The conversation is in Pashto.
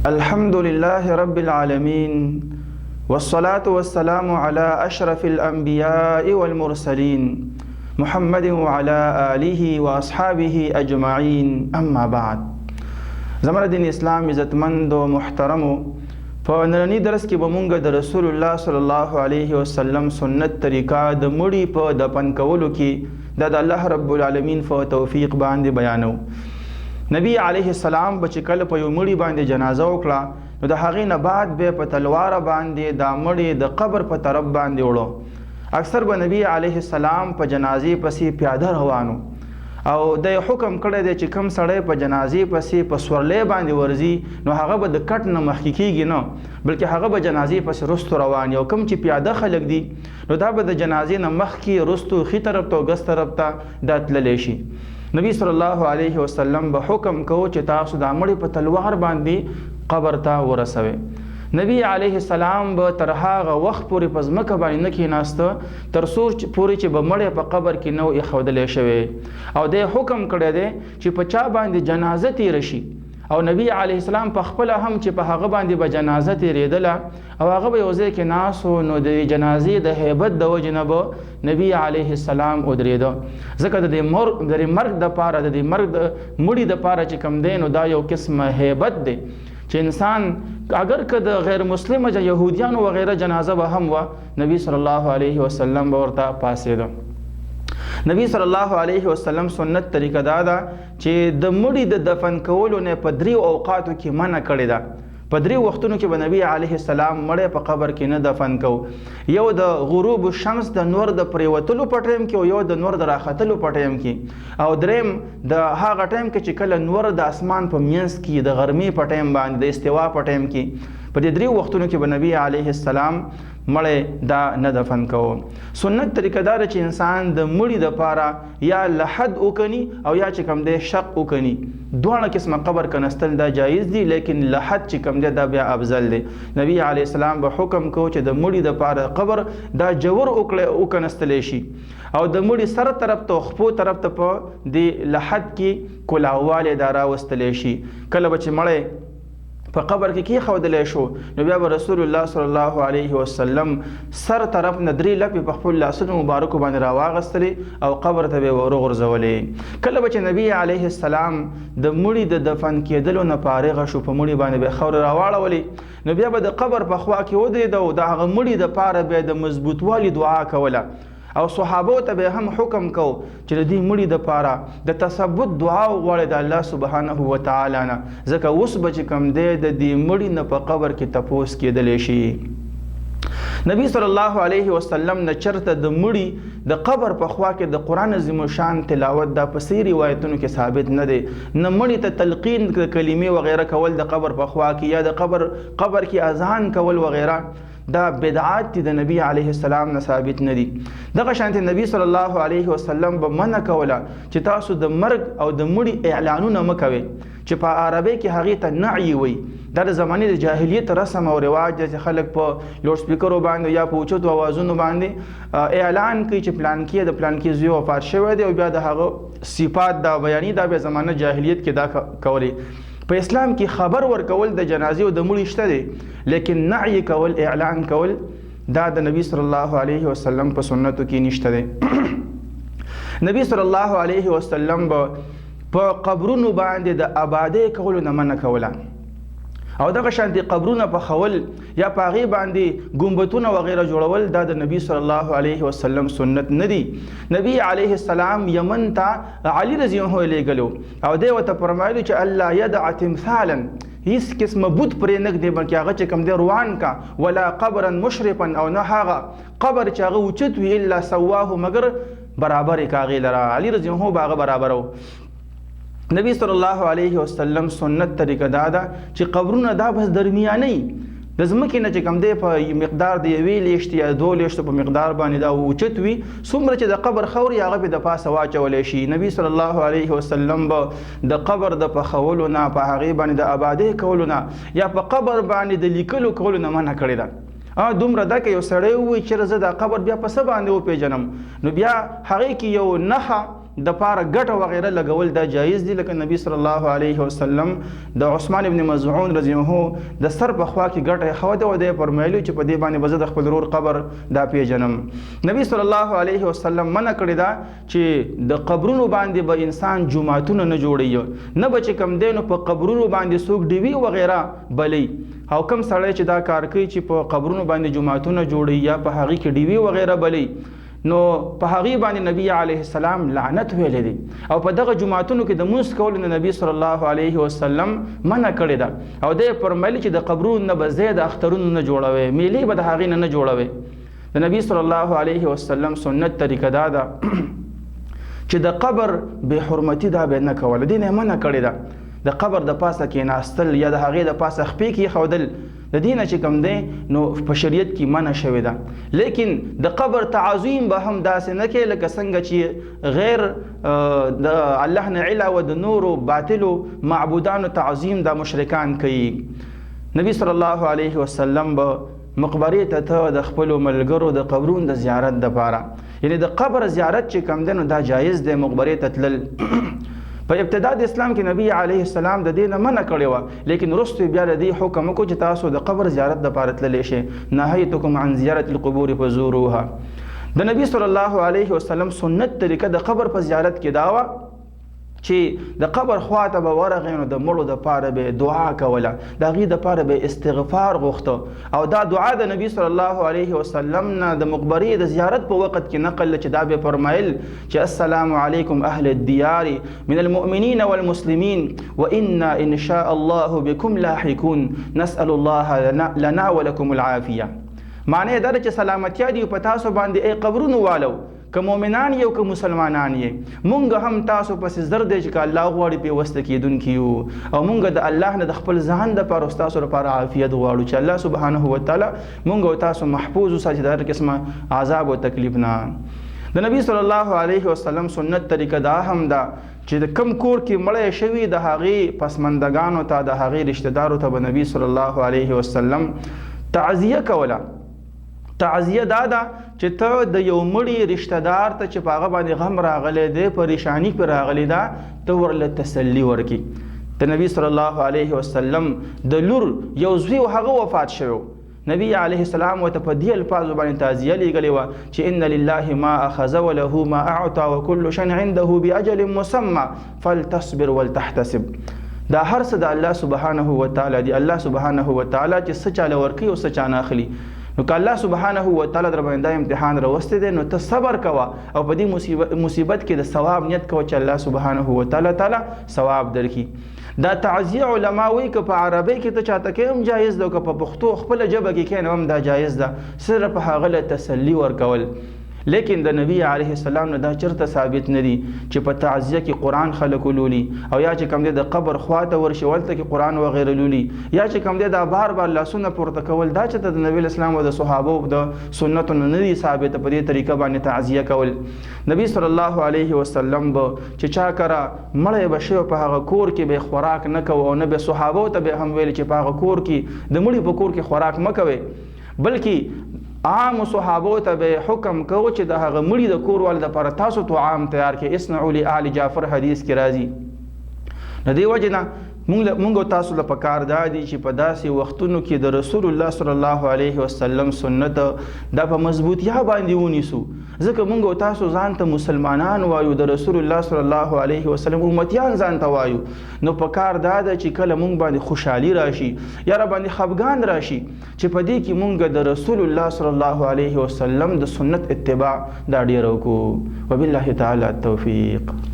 الحمد لله رب العالمين والصلاة والسلام على أشرف الأنبياء والمرسلين محمد وعلى آله وأصحابه أجمعين أما بعد. زمر دین اسلام عزتمند و محترمو، په نننی درس کې به مونږ د رسول الله صلی الله علیه وسلم سنت طریقه د مړي په دفن کولو کې د الله رب العالمین په توفیق باندې بیانو. نبی علیه السلام به چې کله په یو مړي باندې جنازه وکړه نو د هغې نه بعد به په تلوار باندې دا مړي د قبر په طرف باندې وړو. اکثر به نبی علیه السلام په جنازې پسې پیاده روانو او د حکم کړی دی چې کوم سړی په جنازې پسې په سورلۍ باندې ورځي نو هغه به د کټ نه مخکې کېږي نه، بلکې هغه به جنازې پسې رستو روان او کوم چې پیاده خلک دي نو دا به د جنازې نه مخکې رستو ښي طرف ته او ګس طرف ته دا تللی شي. نبی صلی الله علیه وسلم به حکم کو چې تاسو دا مړي په تلوار باندې قبر ته ورسوئ. نبی علیه السلام به تر هغه وخت پورې په ځمکه باندې نه کېناسته تر څو پورې چې به مړی په قبر کې نه و ایښودلی شوی او دی حکم کړی دی چې په چا باندې جنازه تېره شي او نبی علیه السلام په خپله هم چې په هغه باندې به جنازه تېرېدله او هغه به یو ځای کې ناست و نو د جنازې د هیبت د وجې نه به نبی علیه السلام ودرېده. ځکه د دې مرګ دپاره د دې مرګ د مړي دپاره چې کوم دی نو دا یو قسمه هیبت دی چې انسان اگر که د غیر مسلمه یهودیانو وغیره جنازه به هم وه نبی صلی الله علیه وسلم به ورته پاسېده. نبی صلی الله علیه وسلم سنت طریقه دا ده چې د مړي د دفن کولو نه په 3 اوقاتو کې منع کړې ده. په 3 وختونو کې به نبی علیه السلام مړی په قبر کې نه دفن کو. یو د غروب الشمس د نور د پریوتلو په ټایم کې او یو د نور د راختلو په ټایم کې او دریم د هغه ټایم کې چې کله نور د اسمان په منځ کې د غرمې په ټایم باندې د استوا په ټایم کې په دې 3 وختونو کې به نبی علیه السلام مړی دا نه دفن کوو. سنت طریقه دا چې انسان د مړي دپاره یا لحد وکني او یا چې کوم دی شق وکني. دواړه قسمه قبر کنستل دا جایز دي، لیکن لحد چې کوم دی دا بیا افضل دی. نبی علیه السلام به حکم کو چې د مړي دپاره قبر دا جوور وکنستلی شي او د مړي سر طرف ته خپو طرف ته په دې لحد کې کلاوالی دا راوستلی شي. کله به چې مړی په قبر کې کېښودلی شو نو بیا به رسول الله صلی الله علیه وسلم سر طرف نه 3 لپې په خپل لاسونو مبارکو باندې راواغستلې او قبر ته به یې ورغورځولې. کله به چې نبی علیه السلام د مړي د دفن کېدلو نه فارغه شو په مړي باندې به خاورې راواړولې نو بیا به د قبر په خوا کې ودرېده او د هغه مړي دپاره بیا د مضبوطوالي دعا کوله او صحابو ته به هم حکم کو چې د دې مړي دپاره د تثبت دعا وغواړي د الله سبحانه وتعالی نه، ځکه اوس به چې کوم دی د دې مړي نه په قبر کې تپوس کېدلی شي. نبی صلی الله علیه وسلم نه چرته د مړي د قبر په خوا کې د قرآن عظیم الشان تلاوت دا په صحیح روایتونو کې ثابت نه دی. نه مړي ته تلقین د کلمې وغیره کول د قبر په خوا کې یا د قبر کې اذان کول وغیره دا بدعات دي، د نبی علیه السلام نه ثابت نه دي. دغه شانتې نبی صلی الله علیه وسلم به منع کوله چې تاسو د مرګ او د مړي اعلانونه مه کوئ چې په عربی کې هغې ته نعی وي. دا د زمانې د جاهلیت رسم او رواج دی چې خلک په لوډ سپیکرو باندې یا په اوچتو اوازونو باندې اعلان کوي چې پلانکي د پلانکي زوی وفات شوی دی او بیا د هغه صفات دا بیاني دا بیا زمانه جاهلیت کې دا کولی. په اسلام کې خبر ورکول د جنازې او د مړي شته دی، لیکن نعی کول اعلان کول دا د نبی صلی الله علیه وسلم په سنتو کې نشته دی. نبی صلی الله علیه وسلم په قبرونو باندې د آبادۍ کولو نه منع کوله او دغه شانتې قبرونه پخول یا په هغې باندې ګمبتونه وغیره جوړول دا د نبی صلی الله علیه وسلم سنت نه دي. نبی علیه السلام یمن ته علي رضی الله عنه لیږلو او دی ورته فرمایلو چې الله یدع تمثالا، هیڅ قسمه بت پرې نه ږدي بلکې هغه چې کوم دی روان کا، ولا قبرا مشرفا او نه هغه قبر چې هغه اوچت وي الا سواه مگر برابر یې کاغې لره. علي رضی الله عنه به هغه برابر و. نبی صلی الله علیه وسلم سنت طریقه دا ده چې قبرونه دا بس درمیاني د ځمکې نه چې کوم دی په مقدار د 1 لیشت یا 2 لیشتو په مقدار باندې دا اوچت وي، څومره چې د قبر خوري هغه پې د پاسه واچولی شي. نبی صلی الله علیه وسلم به د قبر د پخولو نه په هغې باندې د آبادۍ کولو نه یا په قبر باندې د لیکلو کولو نه منع کړې ده. دومره ده که یو سړی ووایي چې زه دا قبر بیا په څه باندې وپېژنم نو بیا هغې کې یو نښه د پاره ګټه وغیره لګول دا جایز دي. لکه نبی صلی الله علیه وسلم د عثمان ابن مزعون رضی الله عنه د سر په خوا کې ګټه خو د ودی فرمایلی چې په دې باندې بزد خپل رور قبر دا پیژنم. نبی صلی الله علیه وسلم منع کړی دا چې د قبرونو باندې به انسان جمعتون نه جوړي، نه به چې کم دینو په قبرونو باندې څوک ډیوی وغیره بلی. او کم سړی چې دا کار کوي چې په قبرونو باندې جمعتون جوړي یا په هغه کې ډیوی وغیره بلی، نو په هغه باندې نبی علیه السلام لعنت ویلې دي. او په دغه جمعتونو کې د مونږ کول نه نبی صلی الله علیه وسلم منع کړی دا. او د فرمایلی چې د قبرونو نه به زید اخترونو نه جوړوي، میلې به د هغه نه جوړوي. د نبی صلی الله علیه وسلم سنت طریقه دا ده چې د قبر به حرمتي دا به نه کول، دین یې منع کړی دا. د قبر د پاسه کې ناستل یا د هغې د پاسه خپې کې خودل د دینه چې کوم دی نو په شریعت کې منع شوې ده. لیکن د قبر تعظیم به هم داسې نه کې لکه څنګه چې غیر د الله نه علاوه د نورو باطلو معبودانو تعظیم د مشرکان کوي. نبی صلی الله علیه وسلم به مقبرې ته د خپلو ملګرو د قبرونو د زیارت دپاره، یعنی د قبر زیارت چې کوم دی نو دا جایز دی مقبرې ته تلل. په ابتدا د اسلام کې نبی علیه السلام د دې نه منع کړې وه، لیکن وروسته بیا د دې حکم وکړو چې تاسو د قبر زیارت دپاره تللی شئ. نهیتکم عن زیارت القبور فزوروها. د نبی صلی الله علیه وسلم سنت طریقه د قبر په زیارت کې دا وه چې د قبر خواته به ورغی نو د مړو دپاره به دعا کوله، د هغې دپاره به استغفار غوښته. او دا دعا د نبی صلی الله علیه وسلم نه د مقبرې د زیارت په وخت کې نقل چې دا به فرمایل چې السلام علیکم اهل الدیار من المؤمنین والمسلمین وانا ان شاء الله بكم لاحقون نسأل الله لنا ولكم العافیه. معنی دا چې سلامتیا دی په تاسو باندې ای قبرونو والو، که مؤمنان یو که مسلمانان یې، مونږ هم تاسو پسې زر دی چې که الله غواړي پیوسته کېدونکي یو، او مونږ د الله نه د خپل ځان دپاره او ستاسو لپاره عافیت غواړو چې الله سبحانه وتعالی مونږ او تاسو محفوظ وساتي د هر قسمه عذاب او تکلیف نه. د نبی صلی الله علیه وسلم سنت طریقه دا هم ده چې د کم کور کې مړی شوي د هغې پسماندګانو ته د هغې رشته دارو ته به نبی صلی الله علیه وسلم تعزیه کوله. تعزیه دا ده چې ته د یو مړي رشته دار ته چې په هغه باندې غم راغلی دی، پریشانی پرې راغلی ده، ته ورله تسلي ورکړي. د نبی صلی الله علیه وسلم د لور یو زوی و هغه وفات شوی، نبی علیه السلام ورته په دې الفاظو باندې تعزیه لیږلې وه چې ان لله ما اخذ وله ما اعطى وكل شيء عنده باجل مسمى فلتصبر ولتحتسب. دا هر څه د الله سبحانه وتعالی دی. الله سبحانه وتعالی چې څه چاله ورکوي او څه چا نه اخلي. نو که الله سبحانه وتعالی در باندې دا امتحان راوستی دی نو ته صبر کوه او په دې مصیبت کې د ثواب نیت کوه چې الله سبحانه وتعالی ثواب درکړي. دا تعزیه علما وایي که په عربی کې ته چاته کې هم جایز ده او که په پښتو خپله ژبه کې کښېنه هم دا جایز ده، صرف هغه له تسلي ورکول. لیکن د نبی علیه السلام نه دا چرته ثابت نه دي چې په تعزیه کې قرآن خلک ولولي، او یا چې کوم دی د قبر خواته ورشي ولته کې قرآن وغیره لولي، یا چې کوم دی دا بار بار لاسونه پورته کول، دا چې د نبی اسلام او د صحابو د سنتو نه دي ثابته په دې طریقه باندې تعزیه کول. نبی صلی الله علیه وسلم به چې چا کرا مړی به شوی په هغه کور کې به خوراک نه کوو، او نه به صحابو ته به هم ویل چې په هغه کور کې د مړي په کور کې خوراک مه کوئ، بلکې عام صحابو ته به حکم کوو چې د هغه مړي د کور والو دپاره تاسو طعام تیار کړئ. اصنعوا لآل جعفر حدیث کې راځي. د دې وجې نه مونږ تاسو له پکار دا دي چې په داسې وختونو کې د رسول الله صلی الله علیه وسلم سنت دا په مضبوطیا باندې ونیسو، ځکه مونږ تاسو ځان ته مسلمانان وایو، د رسول الله صلی الله علیه وسلم امتیان ځان ته وایو. نو پکار دا ده چې کله مونږ باندې خوشحالي راشي یا را باندې خفګان راشي چې په دې کې مونږ د رسول الله صلی الله علیه وسلم د سنت اتباع دا ډېر وکړو. وبالله تعالی التوفیق.